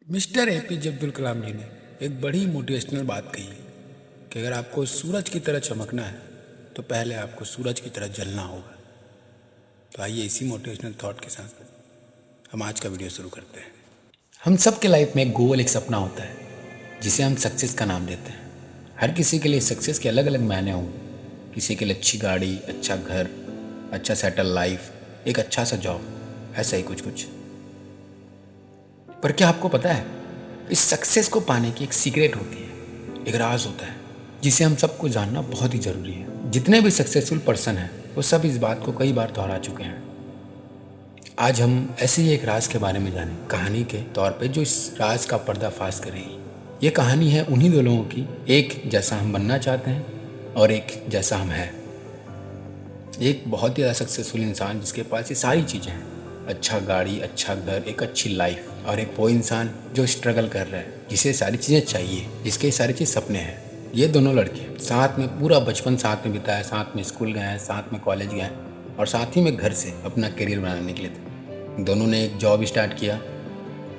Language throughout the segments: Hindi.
मिस्टर एपीजे अब्दुल कलाम जी ने एक बड़ी मोटिवेशनल बात कही है कि अगर आपको सूरज की तरह चमकना है तो पहले आपको सूरज की तरह जलना होगा। तो आइए इसी मोटिवेशनल थॉट के साथ हम आज का वीडियो शुरू करते हैं। हम सब के लाइफ में एक गोल, एक सपना होता है जिसे हम सक्सेस का नाम देते हैं। हर किसी के लिए सक्सेस के अलग अलग मायने होंगे। किसी के लिए अच्छी गाड़ी, अच्छा घर, अच्छा सेटल लाइफ, एक अच्छा सा जॉब, ऐसा ही कुछ कुछ। पर क्या आपको पता है, इस सक्सेस को पाने की एक सीक्रेट होती है, एक राज होता है जिसे हम सबको जानना बहुत ही ज़रूरी है। जितने भी सक्सेसफुल पर्सन हैं वो सब इस बात को कई बार दोहरा चुके हैं। आज हम ऐसे ही एक राज के बारे में जानें, कहानी के तौर पे जो इस राज का पर्दाफाश करेगी। ये कहानी है उन्हीं दो लोगों की, एक जैसा हम बनना चाहते हैं और एक जैसा हम हैं। एक बहुत ही ज़्यादा सक्सेसफुल इंसान जिसके पास ये सारी चीज़ें हैं, अच्छा गाड़ी, अच्छा घर, एक अच्छी लाइफ, और एक वो इंसान जो स्ट्रगल कर रहा है, जिसे सारी चीज़ें चाहिए, जिसके सारी चीज़ सपने हैं। ये दोनों लड़के साथ में पूरा बचपन साथ में बिताया, साथ में स्कूल गए हैं, साथ में कॉलेज गए हैं और साथ ही में घर से अपना करियर बनाने निकले थे। दोनों ने एक जॉब स्टार्ट किया,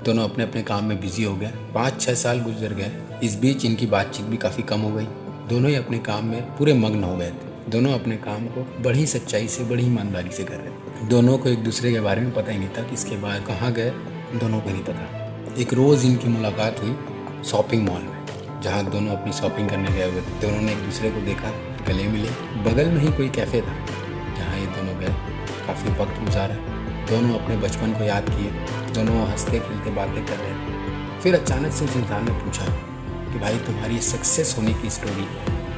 दोनों अपने अपने काम में बिजी हो गए। 5-6 साल गुजर गए। इस बीच इनकी बातचीत भी काफ़ी कम हो गई। दोनों ही अपने काम में पूरे मग्न हो गए थे। दोनों अपने काम को बड़ी सच्चाई से, बड़ी ईमानदारी से कर रहे थे। दोनों को एक दूसरे के बारे में पता ही नहीं था कि इसके बाद कहाँ गए, दोनों को नहीं पता। एक रोज़ इनकी मुलाकात हुई शॉपिंग मॉल में, जहाँ दोनों अपनी शॉपिंग करने गए हुए थे। दोनों ने एक दूसरे को देखा, गले मिले। बगल में ही कोई कैफ़े था जहाँ ये दोनों गए, काफ़ी वक्त गुजारा। दोनों अपने बचपन को याद किए, दोनों हंसते खेलते बातें कर रहे थे। फिर अचानक से उस इंसान ने पूछा कि भाई, तुम्हारी सक्सेस होने की स्टोरी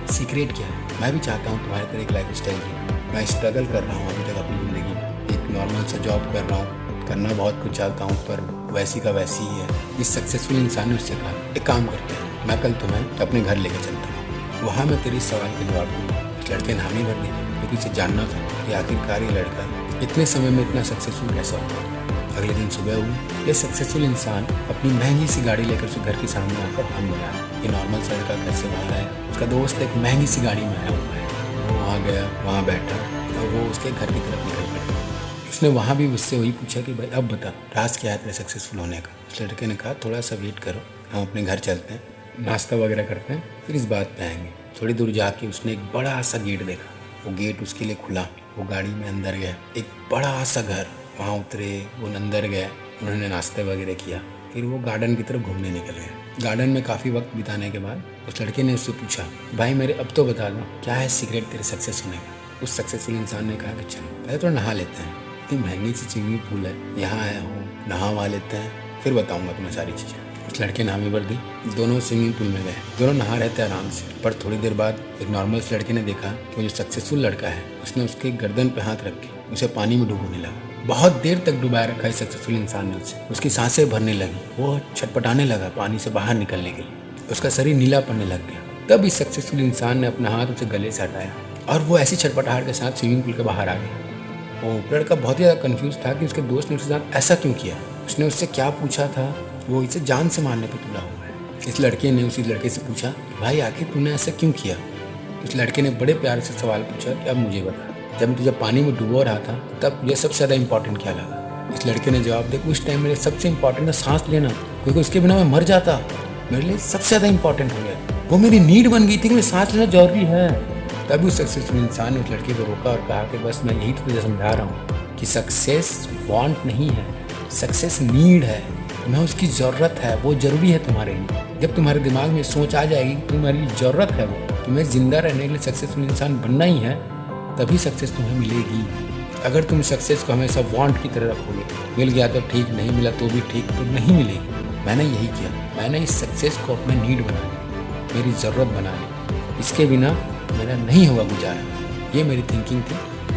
सीक्रेट क्या है? मैं भी चाहता हूँ तुम्हारी तरह एक लाइफ स्टाइल की। मैं स्ट्रगल कर रहा हूँ अभी तक अपनी ज़िंदगी में, एक नॉर्मल सा जॉब कर रहा हूँ, करना बहुत कुछ चाहता हूँ पर वैसी का वैसी ही है। इस सक्सेसफुल इंसान ने उससे कहा, एक काम करते हैं, मैं कल तुम्हें अपने घर लेकर चलता हूँ, वहाँ मैं तेरे इस सवाल के जवाब दूँगा। उस लड़के ने हामी भर दी, क्योंकि उसे जानना था कि आखिरकार ये लड़का इतने समय में इतना सक्सेसफुल कैसा हुआ। अगले दिन सुबह हुई, ये सक्सेसफुल इंसान अपनी महंगी सी गाड़ी लेकर उसके घर के सामने आकर हम गया। ये नॉर्मल सा लड़का घर से बाहर आया, उसका दोस्त एक महंगी सी गाड़ी में आया हुआ है। वो वहाँ गया, वहाँ बैठा और वो उसके घर की तरफ निकल पड़ा। उसने वहाँ भी उससे वही पूछा कि भाई अब बता, राज क्या है तेरे सक्सेसफुल होने का? उस लड़के ने कहा, थोड़ा सा वेट करो, हम अपने घर चलते हैं, नाश्ता वगैरह करते हैं, फिर इस बात पे आएंगे। थोड़ी दूर जाके उसने एक बड़ा सा गेट देखा। वो गेट उसके लिए खुला, वो गाड़ी में अंदर गया। एक बड़ा सा घर, वहाँ उतरे, वो अंदर गए, उन्होंने नाश्ते वगैरह किया। फिर वो गार्डन की तरफ घूमने निकल गए। गार्डन में काफ़ी वक्त बिताने के बाद उस लड़के ने उससे पूछा, भाई मेरे अब तो बता दो, क्या है सीक्रेट तेरे सक्सेस होने का? उस सक्सेसफुल इंसान ने कहा कि चलो पहले तो नहा लेते हैं, इतनी महंगी सी स्विमिंग पूल है, यहाँ आया हूँ, नहा लेते हैं, फिर बताऊँगा तुम्हें सारी चीज़ें। उस लड़के ने हामी भर दी। दोनों स्विमिंग पूल में गए, दोनों नहा रहे थे आराम से। पर थोड़ी देर बाद एक नॉर्मल से लड़के ने देखा कि जो सक्सेसफुल लड़का है उसने उसके गर्दन पे हाथ रख के उसे पानी में डुबोने लगा। बहुत देर तक डुबाए रखा है सक्सेसफुल इंसान ने उसे। उसकी सांसें भरने लगी, वो छटपटाने लगा पानी से बाहर निकलने के लिए, उसका शरीर नीला पड़ने लग गया। तब इस सक्सेसफुल इंसान ने अपना हाथ उसे गले से हटाया और वो ऐसी छटपटाहट के साथ स्विमिंग पूल के बाहर आ गया। वो लड़का बहुत ही ज़्यादा कन्फ्यूज था कि उसके दोस्त ने उसके साथ ऐसा क्यों किया। उसने उससे क्या पूछा था, वो इसे जान से मारने पर तुला हुआ है। इस लड़के ने उसी लड़के से पूछा, भाई आखिर तूने ऐसा क्यों किया? इस लड़के ने बड़े प्यार से सवाल पूछा कि अब मुझे बता, जब तुझे पानी में डुबो रहा था तब मुझे सबसे ज़्यादा इंपॉर्टेंट क्या लगा? इस लड़के ने जवाब दिया, उस टाइम मेरे सबसे इंपॉर्टेंट था सांस लेना, क्योंकि उसके बिना मैं मर जाता। मेरे लिए सबसे ज़्यादा इंपॉर्टेंट हो गया, वो मेरी नीड बन गई थी कि मैं सांस लेना जरूरी है। तभी उस सक्सेसफुल इंसान ने उस लड़के को रोका और कहा कि बस मैं यही तो तुझे समझा रहा हूँ कि सक्सेस वांट नहीं है, सक्सेस नीड है। तुम्हें उसकी ज़रूरत है, वो ज़रूरी है तुम्हारे लिए। जब तुम्हारे दिमाग में सोच आ जाएगी कि तुम्हारी ज़रूरत है, वो तुम्हें ज़िंदा रहने के लिए सक्सेसफुल इंसान बनना ही है, तभी सक्सेस तुम्हें मिलेगी। अगर तुम सक्सेस को हमेशा वांट की तरह रखोगे, मिल गया तो ठीक, नहीं मिला तो भी ठीक, तो नहीं मिलेगी। मैंने यही किया, मैंने इस सक्सेस को अपना नीड बना लिया, मेरी ज़रूरत बना ली। इसके बिना मेरा नहीं होगा गुजारा। ये मेरी थिंकिंग थी,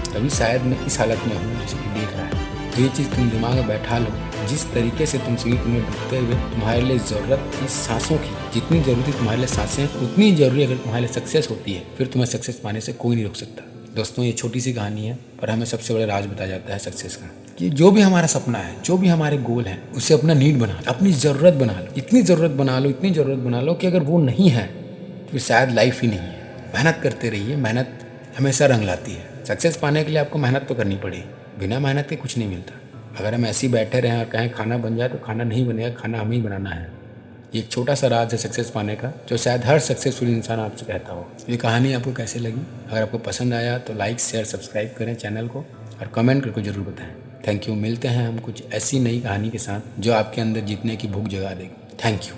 तभी शायद मैं इस हालत में हूँ जिसे देख रहा है। तो ये चीज़ तुम दिमाग में बैठा लो, जिस तरीके से तुम स्विमिंग पूल में डूबते हुए तुम्हारे लिए ज़रूरत थी सांसों की, जितनी ज़रूरी थी तुम्हारे लिए सांसें, उतनी ज़रूरी अगर तुम्हारे लिए सक्सेस होती है, फिर तुम्हें सक्सेस पाने से कोई नहीं रोक सकता। दोस्तों, ये छोटी सी कहानी है पर हमें सबसे बड़ा राज बताया जाता है सक्सेस का, कि जो भी हमारा सपना है, जो भी हमारे गोल हैं, उसे अपना नीड बना लो, अपनी ज़रूरत बना लो। इतनी ज़रूरत बना लो, इतनी ज़रूरत बना लो कि अगर वो नहीं है तो फिर शायद लाइफ ही नहीं है। मेहनत करते रहिए, मेहनत हमेशा रंग लाती है। सक्सेस पाने के लिए आपको मेहनत तो करनी पड़ेगी, बिना मेहनत के कुछ नहीं मिलता। अगर हम ऐसे ही बैठे रहें और कहें खाना बन जाए तो खाना नहीं बनेगा, खाना हमें ही बनाना है। ये एक छोटा सा राज है सक्सेस पाने का, जो शायद हर सक्सेसफुल इंसान आपसे कहता हो। ये कहानी आपको कैसे लगी? अगर आपको पसंद आया तो लाइक शेयर सब्सक्राइब करें चैनल को और कमेंट करके ज़रूर बताएं। Thank you. मिलते हैं हम कुछ ऐसी नई कहानी के साथ जो आपके अंदर जीतने की भूख जगा देगी। Thank you.